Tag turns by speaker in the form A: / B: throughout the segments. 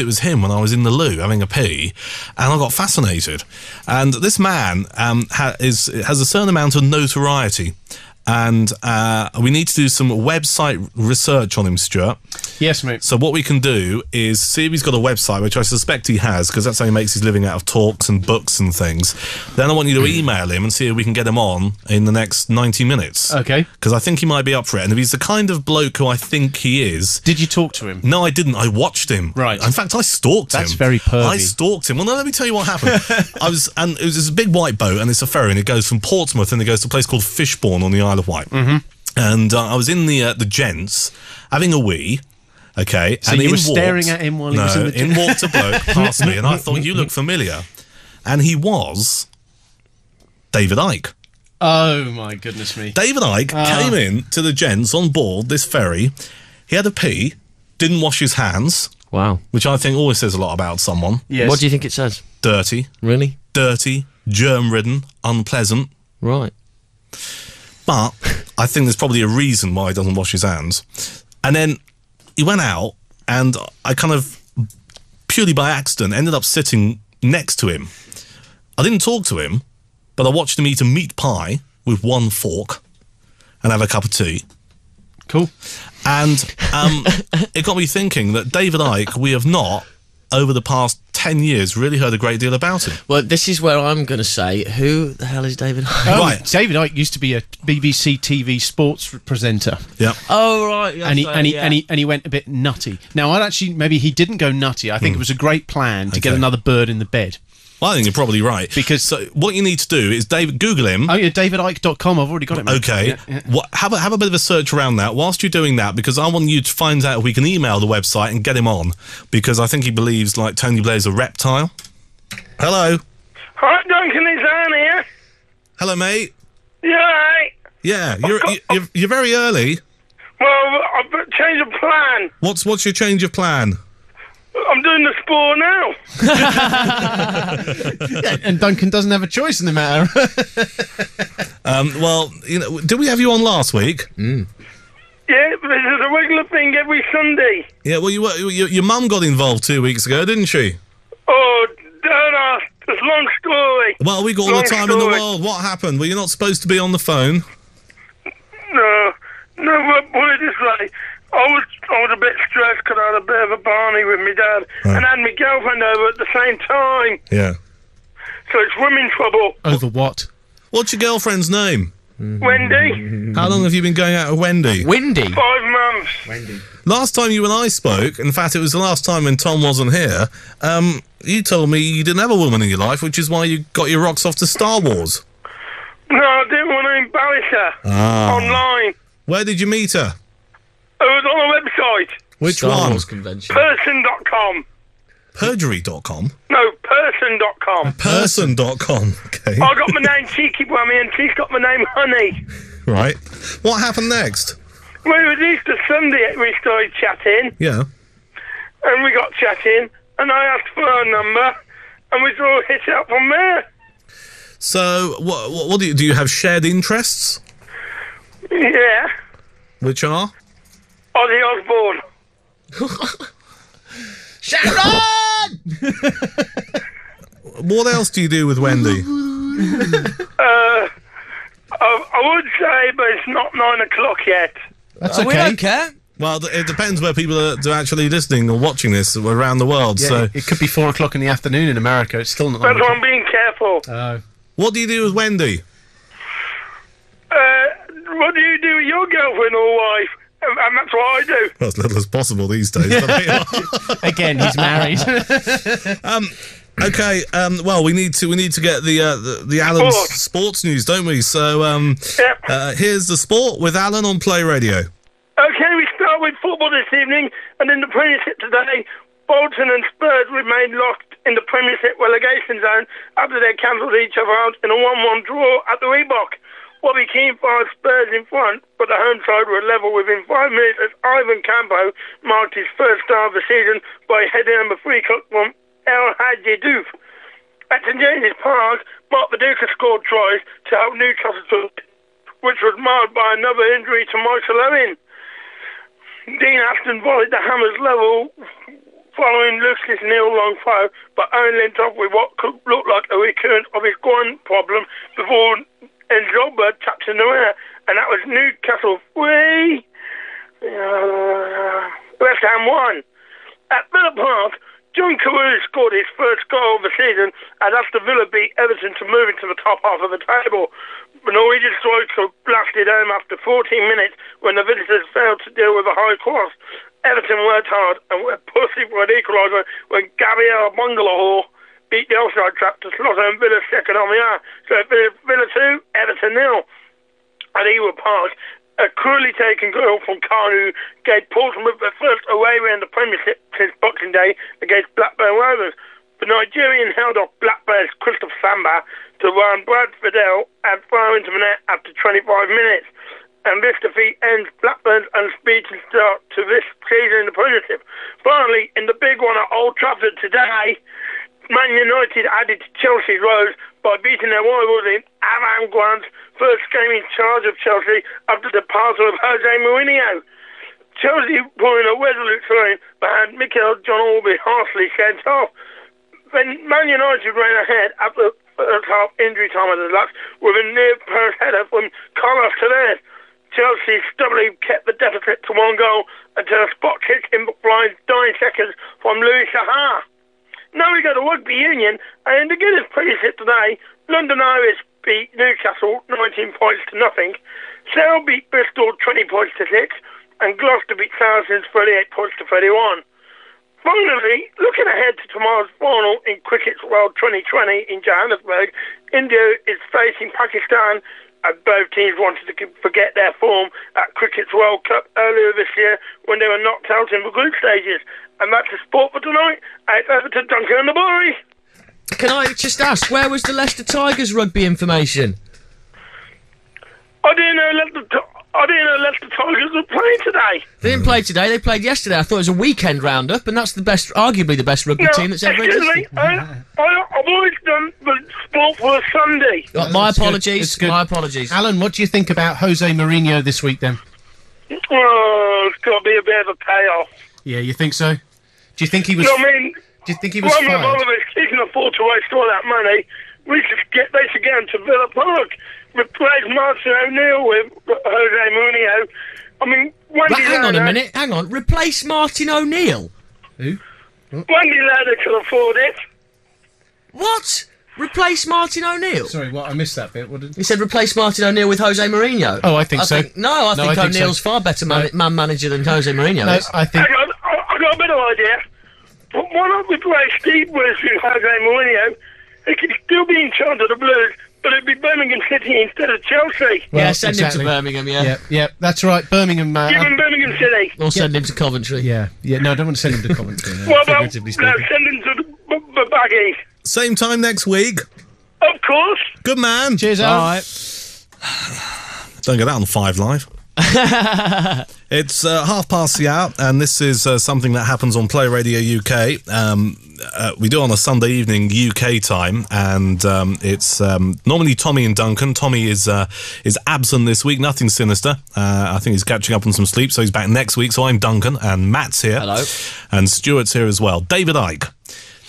A: it was him when I was in the loo having a pee, and I got fascinated. And this man has a certain amount of notoriety. And we need to do some website research on him, Stuart.
B: Yes, mate.
A: So what we can do is see if he's got a website, which I suspect he has, because that's how he makes his living out of talks and books and things. Then I want you to email him and see if we can get him on in the next 90 minutes.
B: Okay.
A: Because I think he might be up for it. And if he's the kind of bloke who I think he is...
B: Did you talk to him?
A: No, I didn't. I watched him.
B: Right.
A: In fact, I stalked him.
B: That's very pervy.
A: I stalked him. Well, no, let me tell you what happened. And it was a big white boat, and it's a ferry, and it goes from Portsmouth, and it goes to a place called Fishbourne on the Isle of Wight.
B: Mm-hmm.
A: And I was in the gents having a wee. Okay,
B: so
A: and
B: you were staring at him while he was in the...
A: in walked a bloke past me, and I thought, you look familiar. And he was David Icke.
B: Oh, my goodness me.
A: David Icke came in to the gents on board this ferry. He had a pee, didn't wash his hands.
C: Wow.
A: Which I think always says a lot about someone.
C: Yes. What do you think it says?
A: Dirty.
C: Really?
A: Dirty, germ-ridden, unpleasant.
C: Right.
A: But I think there's probably a reason why he doesn't wash his hands. And then he went out, and I kind of, purely by accident, ended up sitting next to him. I didn't talk to him, but I watched him eat a meat pie with one fork and have a cup of tea.
B: Cool.
A: And it got me thinking that David Icke, we have not, over the past 10 years, really heard a great deal about him.
C: Well, this is where I'm going to say, who the hell is David Icke?
A: Right.
B: David Icke used to be a BBC TV sports presenter.
A: Yeah.
C: Oh, right. Yes,
B: and he went a bit nutty. Now, maybe he didn't go nutty. I think it was a great plan to get another bird in the bed.
A: Well, I think you're probably right.
B: Because
A: so what you need to do is Google him.
B: Oh, yeah, davidicke.com. I've already got it. Mate.
A: Okay.
B: Yeah.
A: Have a bit of a search around that whilst you're doing that, because I want you to find out if we can email the website and get him on, because I think he believes, like, Tony Blair's a reptile. Hello.
D: Hi, Duncan, it's Anne here.
A: Hello, mate.
D: You alright?
A: Yeah, you're very early.
D: Well, I've changed of plan.
A: What's your change of plan?
D: I'm doing the sport now.
B: Yeah, and Duncan doesn't have a choice in the matter.
A: Well, did we have you on last week?
D: Yeah, this is a regular thing every Sunday.
A: Yeah, well, your mum got involved 2 weeks ago, didn't she?
D: Oh, don't ask. It's a long story.
A: Well, we got all the time in the world. What happened? Well, you're not supposed to be on the phone.
D: No, put it this way. I was a bit stressed because I had a bit of a barney with my dad and had my girlfriend over at the same time.
A: Yeah.
D: So it's women trouble.
B: Over what?
A: What's your girlfriend's name?
D: Wendy.
A: How long have you been going out with Wendy?
C: Wendy?
D: 5 months.
C: Wendy.
A: Last time you and I spoke, in fact, it was the last time when Tom wasn't here, you told me you didn't have a woman in your life, which is why you got your rocks off to Star Wars.
D: No, I didn't want to embarrass her. Online.
A: Where did you meet her?
D: It was on a website.
A: Which
C: Star
A: one?
C: Wars convention.
D: Person.com.
A: Perjury.com?
D: No, person.com.
A: Person.com, okay.
D: I got my name Cheeky Bummy and she's got my name Honey.
A: Right. What happened next?
D: Well, it was Easter Sunday we started chatting.
A: Yeah.
D: And we got chatting and I asked for her number and we sort of hit it up from there.
A: So, what do you have shared interests?
D: Yeah.
A: Which are?
D: Ozzy Osbourne.
C: Sharon!
A: What else do you do with Wendy?
D: I would say, but it's not 9 o'clock yet.
B: That's okay.
C: We don't care.
A: Well, it depends where people are actually listening or watching this around the world.
B: Yeah,
A: so
B: it could be 4 o'clock in the afternoon in America. It's still not.
D: That's why I'm being careful.
A: what do you do with Wendy?
D: What do you do with your girlfriend or wife? And that's what I do.
A: Well, as little as possible these days. But there you are.
B: Again, he's married.
A: Okay. Well, we need to get the Alan's sports news, don't we? So here's the sport with Alan on Play Radio.
D: Okay, we start with football this evening, and in the Premiership today, Bolton and Spurs remain locked in the Premiership relegation zone after they cancelled each other out in a 1-1 draw at the Reebok. Bobby Keane fired Spurs in front, but the home side were level within 5 minutes as Ivan Campo marked his first star of the season by heading number 3 from El Hadji Diouf. At St James's Park, Mark Viduka scored tries to help Newcastle, which was marred by another injury to Michael Owen. Dean Aston volleyed the Hammers level following Lucius Neal long throw, but Owen limped off with what could look like a recurrence of his groin problem before Enzolberg tapped in the air, and that was Newcastle 3, West Ham 1. At Villa Park, John Carew scored his first goal of the season as Aston Villa beat Everton to move into the top half of the table. The Norwegian striker blasted home after 14 minutes when the visitors failed to deal with a high cross. Everton worked hard and were pushing for an equaliser when Gabriel Bungalow beat the offside trap to slot home Villa's second on the hour. So Villa 2, Everton 0. At Ewood Park, a cruelly taken goal from Kanu gave Portsmouth the first away win in the Premiership since Boxing Day against Blackburn Rovers. The Nigerian held off Blackburn's Christoph Samba to run Brad Fidel and throw into the net after 25 minutes. And this defeat ends Blackburn's unspeakable start to this season in the Premiership. Finally, in the big one at Old Trafford today, Man United added to Chelsea's woes by beating their rivals in Avant-Garde's first game in charge of Chelsea after the departure of Jose Mourinho. Chelsea put in a resolute showing but had Mikel John Orby harshly sent off. Then Man United ran ahead after the first half injury time of the Lux with a near-post header from Carlos Tevez. Chelsea stubbornly kept the deficit to 1 goal until a spot kick in the flying 9 seconds from Louis Saha. Now we go to Rugby Union, and in the Guinness Premiership today, London Irish beat Newcastle 19 points to nothing, Sale beat Bristol 20 points to 6, and Gloucester beat Saracens 38 points to 31. Finally, looking ahead to tomorrow's final in Cricket's World 2020 in Johannesburg, India is facing Pakistan, and both teams wanted to forget their form at Cricket's World Cup earlier this year when they were knocked out in the group stages. And that's the sport for tonight. It's over to Duncan and the boys.
C: Can I just ask, where was the Leicester Tigers rugby information?
D: I didn't know Leicester Tigers were playing today.
C: They didn't play today, they played yesterday. I thought it was a weekend roundup, and that's arguably the best rugby team that's ever existed.
D: I've always done the sport for a Sunday.
C: My apologies, my apologies.
B: Alan, what do you think about Jose Mourinho this week, then?
D: Oh, it's got to be a bit of a payoff.
B: Yeah, you think so? Do you think he was...
D: I mean,
B: do you think he was
D: fired? He can afford to waste all that money. They should get him to Villa Park. Replace Martin O'Neill with Jose Mourinho. I mean,
C: hang on a minute, hang on. Replace Martin O'Neill?
B: Who?
D: Wendy Ladder can afford it.
C: What? Replace Martin O'Neill?
B: Sorry, what? I missed that bit. What did...
C: He said replace Martin O'Neill with Jose Mourinho.
B: Oh, I think so.
C: I think O'Neill's far better man manager than Jose Mourinho is.
B: I think...
D: I got a better idea. Why not replace Steve Bruce with Jose Mourinho? He could still be in charge of the Blues, but it'd be Birmingham City instead of Chelsea.
C: Well, yeah, send him to Birmingham,
B: Yeah, that's right, Birmingham.
D: Give him Birmingham City.
C: Or send him to Coventry.
B: Yeah, no, I don't want to send him to Coventry.
D: What about, send him to the Baggies.
A: Same time next week.
D: Of course.
A: Good man.
B: Cheers, Al. All right.
A: Don't get that on 5 Live. It's 5:30 the hour, and this is something that happens on Play Radio UK. We do it on a Sunday evening UK time, and it's normally Tommy and Duncan. Tommy is absent this week, nothing sinister. I think he's catching up on some sleep, so he's back next week. So I'm Duncan, and Matt's here.
C: Hello.
A: And Stuart's here as well. David Icke.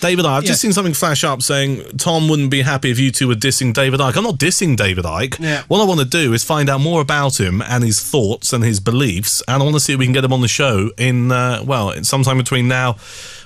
A: I've just seen something flash up saying Tom wouldn't be happy if you two were dissing David Icke. I'm not dissing David Icke.
B: Yeah.
A: What I want to do is find out more about him and his thoughts and his beliefs, and I want to see if we can get him on the show in sometime between now.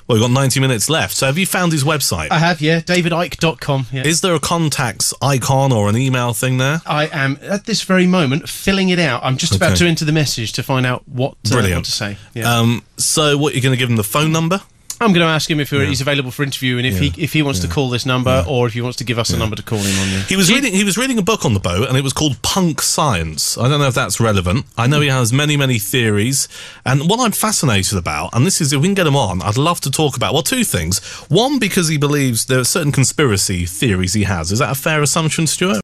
A: Well, we've got 90 minutes left. So have you found his website?
B: I have, yeah, davidicke.com. Yeah.
A: Is there a contacts icon or an email thing there?
B: I am, at this very moment, filling it out. I'm just about to enter the message to find out what to say. Yeah.
A: So what, you're going to give him the phone number?
B: I'm going to ask him if he's available for interview, and if he wants to call this number, or if he wants to give us a number to call him on. Yeah.
A: He was reading a book on the boat, and it was called Punk Science. I don't know if that's relevant. I know he has many theories, and what I'm fascinated about, and this is, if we can get him on, I'd love to talk about, well, 2 things. One, because he believes there are certain conspiracy theories he has. Is that a fair assumption, Stuart?